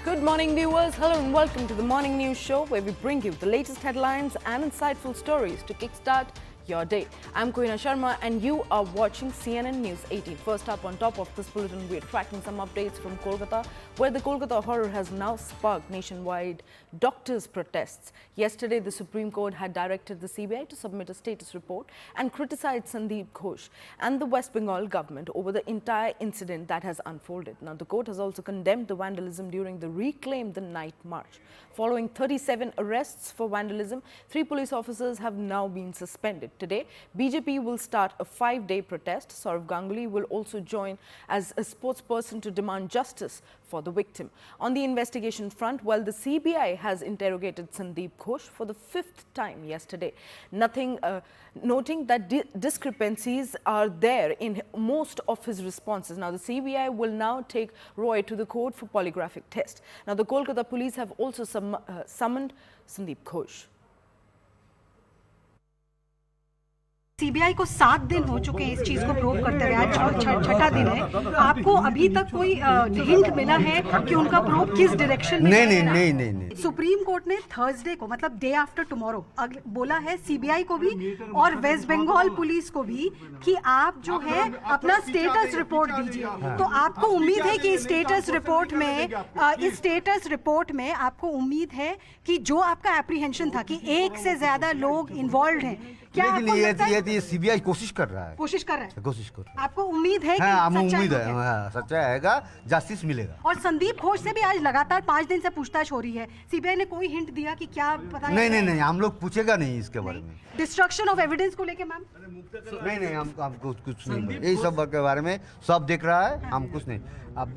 Good morning, viewers. Hello and welcome to the Morning News Show, where we bring you the latest headlines and insightful stories to kickstart your day. I'm Koina Sharma and you are watching CNN News 18. First up, on top of this bulletin, we're tracking some updates from Kolkata, where the Kolkata horror has now sparked nationwide doctors' protests. Yesterday, the Supreme Court had directed the CBI to submit a status report and criticized Sandeep Ghosh and the West Bengal government over the entire incident that has unfolded. Now, the court has also condemned the vandalism during the Reclaim the Night march. Following 37 arrests for vandalism, 3 police officers have now been suspended. Today, BJP will start a 5-day protest. Saurav Ganguly will also join as a spokesperson to demand justice for the victim. On the investigation front, while the CBI has interrogated Sandeep Ghosh for the 5th time yesterday, noting that discrepancies are there in most of his responses. Now, the CBI will now take Roy to the court for polygraphic test. Now, the Kolkata police have also summoned Sandeep Ghosh. CBI को 7 दिन हो चुके हैं इस चीज को prove करते हुए, आज छठा दिन है। आपको अभी तक कोई हिंट मिला है कि उनका प्रूव किस डायरेक्शन में? नहीं। सुप्रीम कोर्ट ने थर्सडे को, मतलब डे आफ्टर टुमारो, बोला है सीबीआई को भी और वेस्ट बंगाल पुलिस को भी कि आप जो है अपना स्टेटस रिपोर्ट दीजिए। तो आपको उम्मीद है कि इस स्टेटस रिपोर्ट में आपको उम्मीद है कि जो आपका एप्रीहेंशन था कि 1 से ज्यादा लोग इन्वॉल्व हैं, क्या आपको लगता है? ये सीबीआई कोशिश कर रहा है। आपको उम्मीद है कि उम्मीद है सच्चाई आएगा, जस्टिस मिलेगा। और संदीप घोष से भी आज लगातार 5 दिन से पूछताछ हो रही है। सीबीआई ने कोई हिंट दिया कि क्या पता? नहीं, हम लोग पूछेगा नहीं इसके बारे में। डिस्ट्रक्शन ऑफ एविडेंस को लेके मैम? नहीं, हम कुछ नहीं, यही सब के बारे में सब देख रहा है, हम कुछ नहीं। अब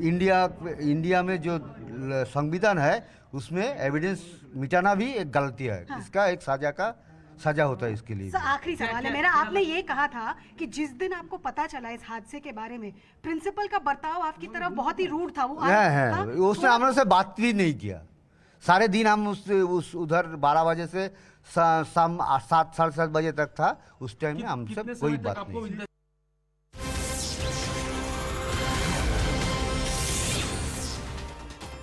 इंडिया में जो संविधान है उसमें एविडेंस मिटाना भी एक गलती है। इसका एक सजा होता है इसके लिए। आखिरी सवाल है मेरा, आपने ये कहा था कि जिस दिन आपको पता चला इस हादसे के बारे में, प्रिंसिपल का बर्ताव आपकी तरफ बहुत ही रूड था। वो उसने हमारे से बात भी नहीं किया। सारे दिन हम उधर 12 बजे से शाम 7 साढ़े 7 बजे तक था। उस टाइम में हमसे कोई बात नहीं।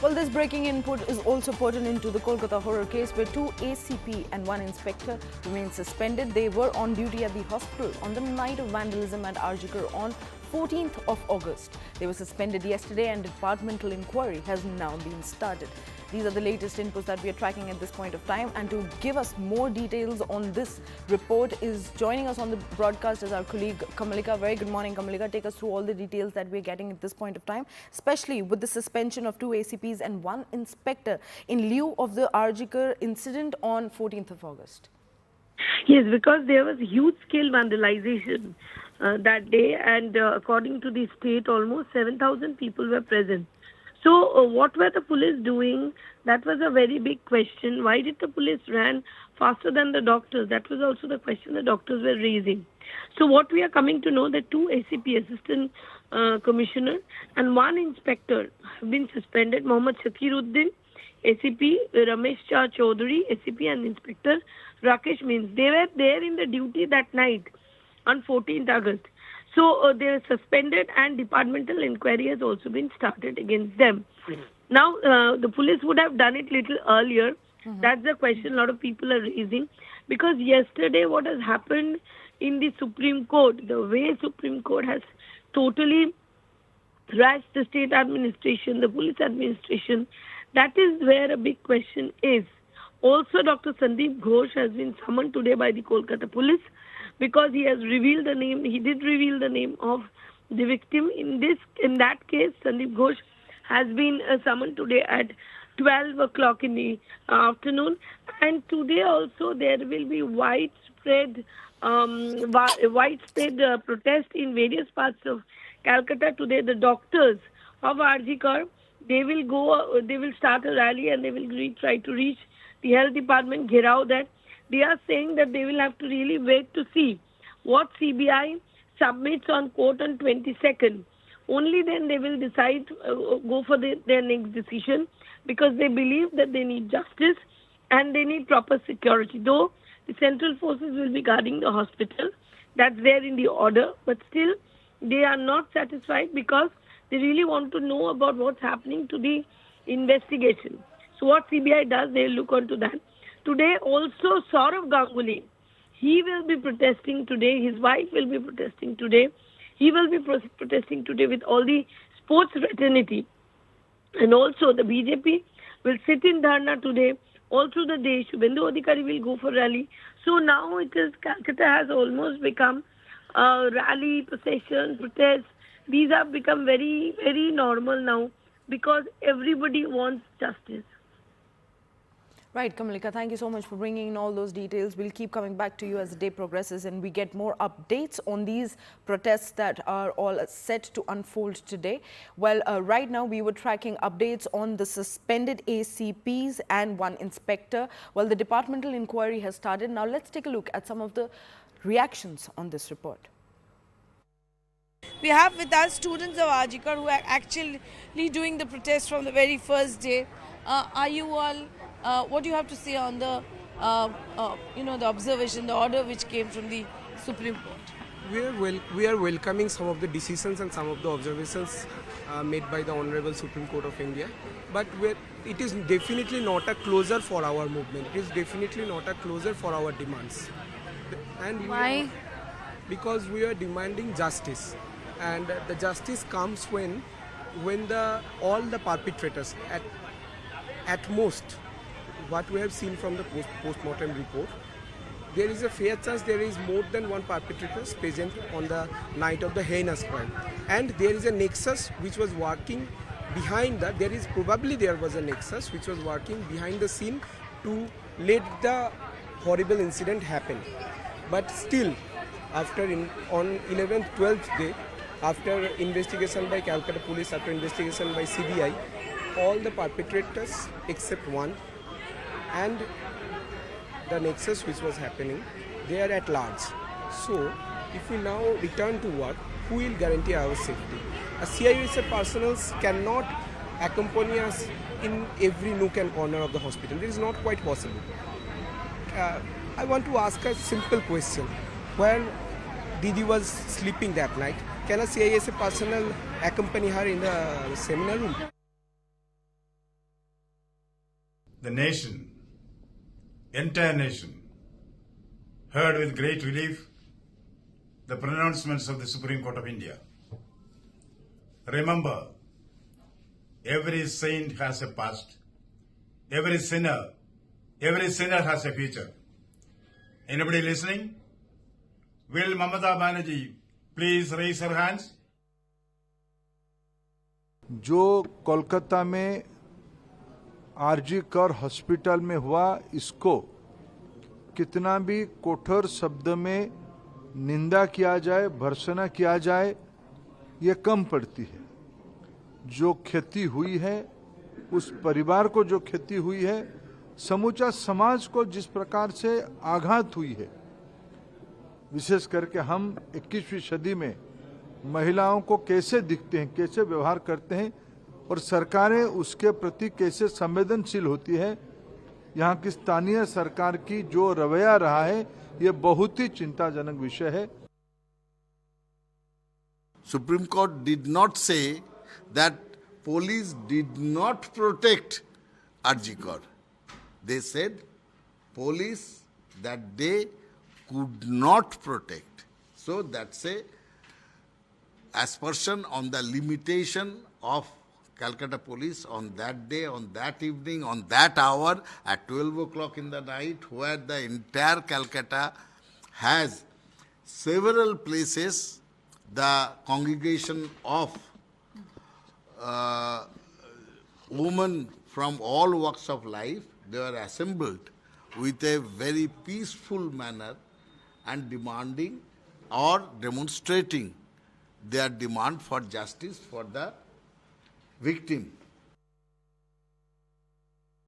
Well, this breaking input is also pertinent to the Kolkata horror case, where 2 ACP and 1 inspector remain suspended. They were on duty at the hospital on the night of vandalism at Arjikar on 14th of August. They were suspended yesterday and departmental inquiry has now been started. These are the latest inputs that we are tracking at this point of time, and to give us more details on this report is joining us on the broadcast is our colleague Kamalika. Very good morning, Kamalika. Take us through all the details that we are getting at this point of time, especially with the suspension of 2 ACPs and 1 inspector in lieu of the Arjikar incident on 14th of August. Yes, because there was huge scale vandalization that day, and according to the state, almost 7,000 people were present. So what were the police doing? That was a very big question. Why did the police run faster than the doctors? That was also the question the doctors were raising. So what we are coming to know, that 2 ACP, Assistant Commissioner, and 1 inspector have been suspended. Mohammad Shakiruddin, ACP, Ramesh Shah Chaudhary, ACP, and Inspector Rakesh Means. They were there in the duty that night on 14th August. So they are suspended, and departmental inquiry has also been started against them. Now, the police would have done it little earlier. That's the question a lot of people are raising. Because yesterday what has happened in the Supreme Court, the way Supreme Court has totally thrashed the state administration, the police administration, that is where a big question is. Also, Dr. Sandeep Ghosh has been summoned today by the Kolkata police, because he has revealed the name. He did reveal the name of the victim. In that case, Sandeep Ghosh has been summoned today at 12 o'clock in the afternoon. And today also there will be widespread protest in various parts of Calcutta. Today, the doctors of Arjikar, they will start a rally, and they will try to reach the health department, Ghirao that. They are saying that they will have to really wait to see what CBI submits on court on 22nd. Only then they will decide, go for their next decision, because they believe that they need justice and they need proper security. Though the central forces will be guarding the hospital, that's there in the order, but still they are not satisfied, because they really want to know about what's happening to the investigation. So what CBI does, they look onto that. Today also Saurav Ganguly, he will be protesting today. His wife will be protesting today. He will be protesting today with all the sports fraternity. And also the BJP will sit in Dharna today. All through the day, Shubhendu Adhikari will go for rally. So now it is, Calcutta has almost become a rally, procession, protest. These have become very, very normal now because everybody wants justice. Right, Kamalika, thank you so much for bringing in all those details. We'll keep coming back to you as the day progresses and we get more updates on these protests that are all set to unfold today. Well, right now we were tracking updates on the suspended ACPs and one inspector. Well, the departmental inquiry has started. Now let's take a look at some of the reactions on this report. We have with us students of Ajikar who are actually doing the protest from the very first day. Are you all, what do you have to say on the, the observation, the order which came from the Supreme Court? We are welcoming some of the decisions and some of the observations made by the Honorable Supreme Court of India. But it is definitely not a closure for our movement. It is definitely not a closure for our demands. And why? Because we are demanding justice. And the justice comes when all the perpetrators, at most, what we have seen from the post-mortem report, there is a fair chance there is more than one perpetrator present on the night of the heinous crime. And there is a nexus which was working behind that. There was a nexus which was working behind the scene to let the horrible incident happen. But still, on 11th, 12th day, after investigation by Calcutta Police, after investigation by CBI, all the perpetrators except one and the nexus which was happening, they are at large. So, if we now return to work, who will guarantee our safety? A CISF personnel cannot accompany us in every nook and corner of the hospital. It is not quite possible. I want to ask a simple question. When Didi was sleeping that night, can a CISF personnel accompany her in the seminar room? The nation, entire nation, heard with great relief the pronouncements of the Supreme Court of India. Remember, every saint has a past, every sinner has a future. Anybody listening? Will Mamata Banerjee please raise her hands? जो कोलकाता में RG कर hospital में हुआ, इसको कितना भी कठोर शब्द में निंदा किया जाए, भर्त्सना किया जाए, ये कम पड़ती है। जो क्षति हुई है, उस परिवार को जो क्षति हुई है, समूचा समाज को जिस प्रकार से आघात हुई है, विशेष करके हम 21वीं सदी में महिलाओं को कैसे दिखते हैं, कैसे व्यवहार करते हैं और सरकारें उसके प्रति कैसे संवेदनशील होती है, यहाँ की स्थानीय सरकार की जो रवैया रहा है, ये बहुत ही चिंताजनक विषय है। Supreme Court did not say that police did not protect Arjikar. They said police that day could not protect. So that's a aspersion on the limitation of Calcutta police on that day, on that evening, on that hour at 12 o'clock in the night, where the entire Calcutta has several places the congregation of women from all walks of life, they were assembled with a very peaceful manner and demanding or demonstrating their demand for justice for the victim.